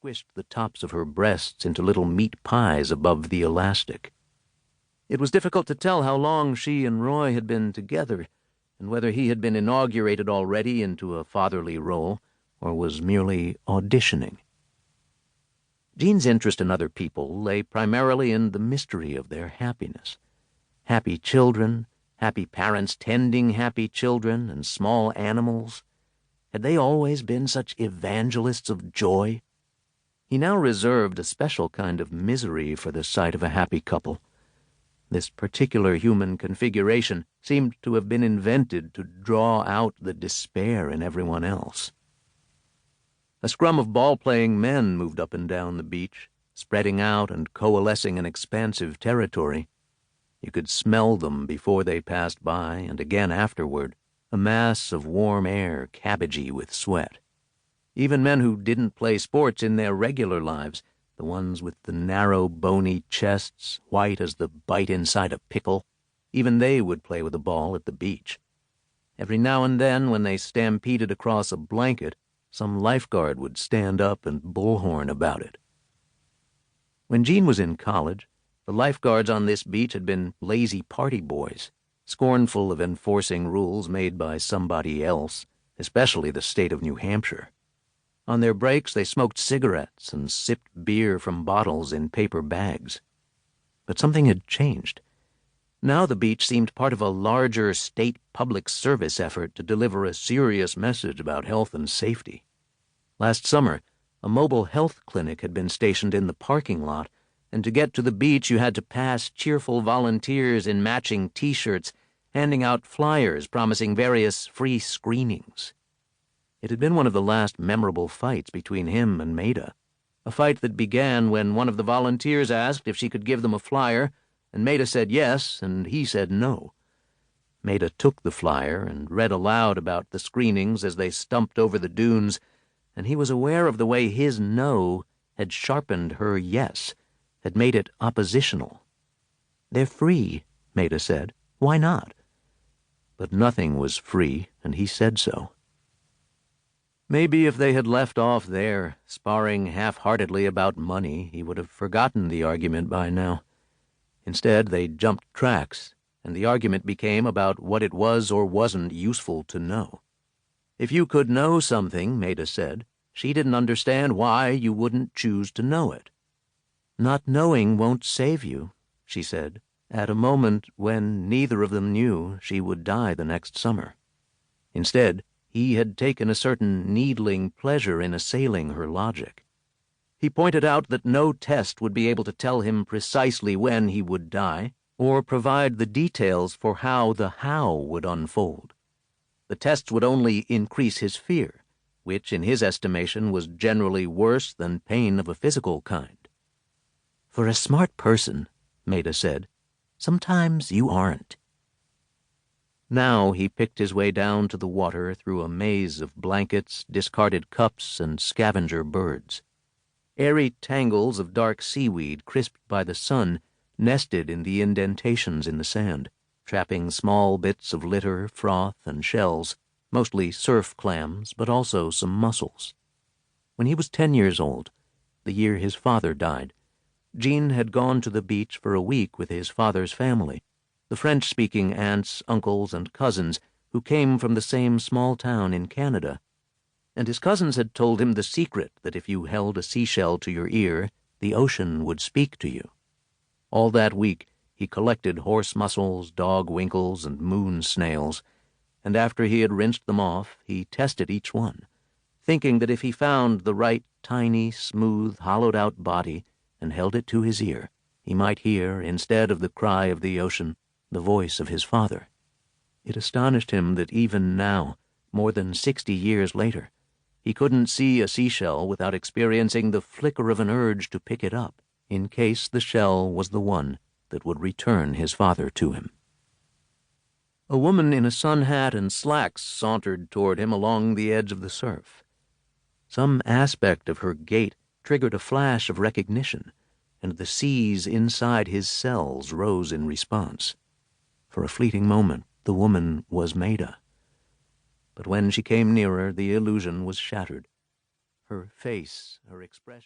squished the tops of her breasts into little meat pies above the elastic. It was difficult to tell how long she and Roy had been together, and whether he had been inaugurated already into a fatherly role, or was merely auditioning. Jean's interest in other people lay primarily in the mystery of their happiness. Happy children, happy parents tending happy children, and small animals. Had they always been such evangelists of joy? He now reserved a special kind of misery for the sight of a happy couple. This particular human configuration seemed to have been invented to draw out the despair in everyone else. A scrum of ball-playing men moved up and down the beach, spreading out and coalescing in expansive territory. You could smell them before they passed by, and again afterward, a mass of warm air cabbagey with sweat. Even men who didn't play sports in their regular lives, the ones with the narrow, bony chests, white as the bite inside a pickle, even they would play with a ball at the beach. Every now and then, when they stampeded across a blanket, some lifeguard would stand up and bullhorn about it. When Jean was in college, the lifeguards on this beach had been lazy party boys, scornful of enforcing rules made by somebody else, especially the state of New Hampshire. On their breaks, they smoked cigarettes and sipped beer from bottles in paper bags. But something had changed. Now the beach seemed part of a larger state public service effort to deliver a serious message about health and safety. Last summer, a mobile health clinic had been stationed in the parking lot, and to get to the beach you had to pass cheerful volunteers in matching T-shirts, handing out flyers promising various free screenings. It had been one of the last memorable fights between him and Maida, a fight that began when one of the volunteers asked if she could give them a flyer, and Maida said yes, and he said no. Maida took the flyer and read aloud about the screenings as they stumped over the dunes, and he was aware of the way his no had sharpened her yes, had made it oppositional. "They're free," Maida said. "Why not?" But nothing was free, and he said so. Maybe if they had left off there, sparring half-heartedly about money, he would have forgotten the argument by now. Instead, they jumped tracks, and the argument became about what it was or wasn't useful to know. If you could know something, Maida said, she didn't understand why you wouldn't choose to know it. Not knowing won't save you, she said, at a moment when neither of them knew she would die the next summer. Instead, he had taken a certain needling pleasure in assailing her logic. He pointed out that no test would be able to tell him precisely when he would die, or provide the details for how the how would unfold. The tests would only increase his fear, which in his estimation was generally worse than pain of a physical kind. "For a smart person," Maida said, "sometimes you aren't." Now he picked his way down to the water through a maze of blankets, discarded cups, and scavenger birds. Airy tangles of dark seaweed, crisped by the sun, nested in the indentations in the sand, trapping small bits of litter, froth, and shells, mostly surf clams, but also some mussels. When he was 10 years old, the year his father died, Jean had gone to the beach for a week with his father's family, the French-speaking aunts, uncles, and cousins who came from the same small town in Canada, and his cousins had told him the secret that if you held a seashell to your ear, the ocean would speak to you. All that week he collected horse mussels, dog winkles, and moon snails, and after he had rinsed them off, he tested each one, thinking that if he found the right tiny, smooth, hollowed-out body and held it to his ear, he might hear, instead of the cry of the ocean, the voice of his father. It astonished him that even now, more than 60 years later, he couldn't see a seashell without experiencing the flicker of an urge to pick it up, in case the shell was the one that would return his father to him. A woman in a sun hat and slacks sauntered toward him along the edge of the surf. Some aspect of her gait triggered a flash of recognition, and the seas inside his cells rose in response. For a fleeting moment, the woman was Maida. But when she came nearer, the illusion was shattered. Her face, her expression...